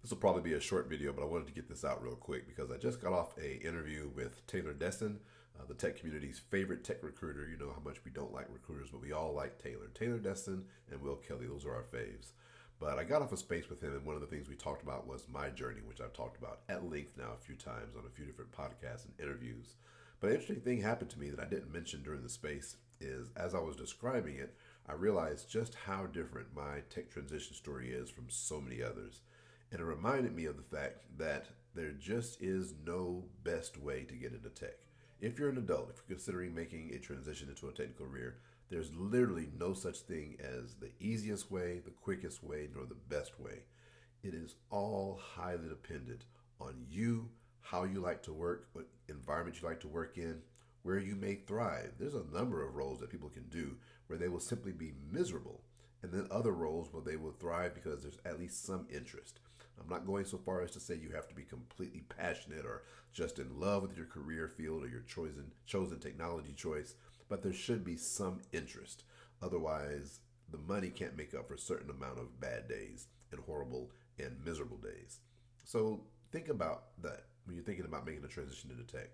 This will probably be a short video, but I wanted to get this out real quick because I just got off a interview with Taylor Desson, the tech community's favorite tech recruiter. You know how much we don't like recruiters, but we all like Taylor. Taylor Desson and Will Kelly, those are our faves. But I got off a space with him, and one of the things we talked about was my journey, which I've talked about at length now a few times on a few different podcasts and interviews. But an interesting thing happened to me that I didn't mention during the space is as I was describing it, I realized just how different my tech transition story is from so many others. And it reminded me of the fact that there just is no best way to get into tech. If you're an adult, if you're considering making a transition into a technical career, there's literally no such thing as the easiest way, the quickest way, nor the best way. It is all highly dependent on you, how you like to work, what environment you like to work in, where you may thrive. There's a number of roles that people can do where they will simply be miserable, and then other roles where they will thrive because there's at least some interest. I'm not going so far as to say you have to be completely passionate or just in love with your career field or your chosen technology choice, but there should be some interest. Otherwise, the money can't make up for a certain amount of bad days and horrible and miserable days. So think about that when you're thinking about making a transition into tech.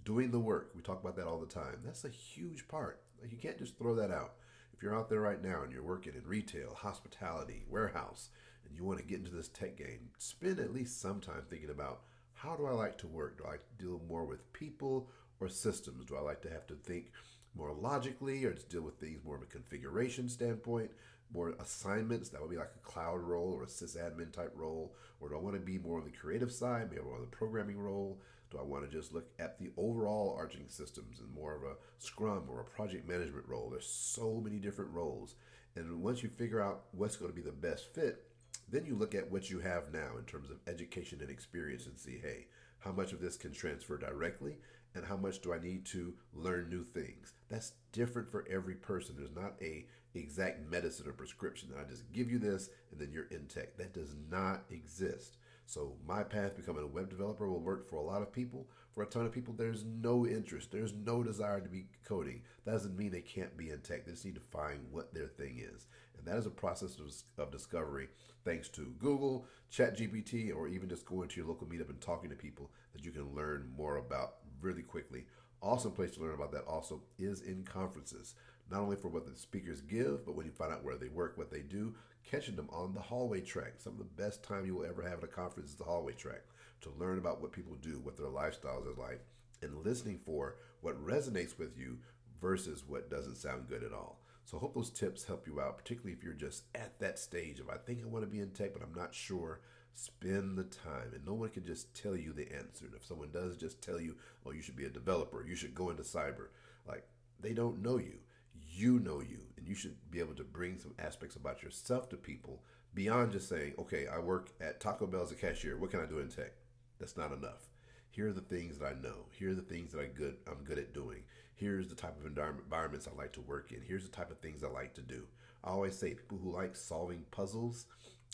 Doing the work, we talk about that all the time. That's a huge part. Like, you can't just throw that out. If you're out there right now and you're working in retail, hospitality, warehouse, and you want to get into this tech game, spend at least some time thinking about how do I like to work? Do I like to deal more with people or systems? Do I like to have to think more logically or just deal with things more of a configuration standpoint? More assignments, that would be like a cloud role or a sysadmin type role? Or do I want to be more on the creative side, maybe more on the programming role? Do I want to just look at the overall arching systems and more of a scrum or a project management role? There's so many different roles. And once you figure out what's going to be the best fit, then you look at what you have now in terms of education and experience and see, hey, how much of this can transfer directly and how much do I need to learn new things? That's different for every person. There's not a exact medicine or prescription that I just give you this and then you're in tech. That does not exist. So my path becoming a web developer will work for a lot of people. For a ton of people, there's no interest. There's no desire to be coding. That doesn't mean they can't be in tech. They just need to find what their thing is. And that is a process of discovery thanks to Google, ChatGPT, or even just going to your local meetup and talking to people that you can learn more about really quickly. Awesome place to learn about that also is in conferences. Not only for what the speakers give, but when you find out where they work, what they do, catching them on the hallway track. Some of the best time you will ever have at a conference is the hallway track to learn about what people do, what their lifestyles are like, and listening for what resonates with you versus what doesn't sound good at all. So I hope those tips help you out, particularly if you're just at that stage of I think I want to be in tech, but I'm not sure. Spend the time, and no one can just tell you the answer. And if someone does just tell you, oh, you should be a developer, you should go into cyber, like, they don't know you. You know you, and you should be able to bring some aspects about yourself to people beyond just saying, okay, I work at Taco Bell as a cashier. What can I do in tech? That's not enough. Here are the things that I know. Here are the things that I'm good at doing. Here's the type of environments I like to work in. Here's the type of things I like to do. I always say people who like solving puzzles,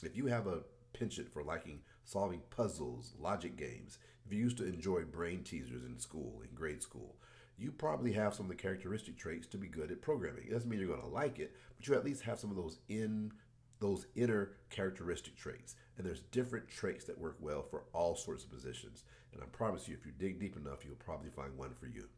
if you have a penchant for liking solving puzzles, logic games, if you used to enjoy brain teasers in school, in grade school, you probably have some of the characteristic traits to be good at programming. It doesn't mean you're going to like it, but you at least have some of those inner characteristic traits. And there's different traits that work well for all sorts of positions. And I promise you, if you dig deep enough, you'll probably find one for you.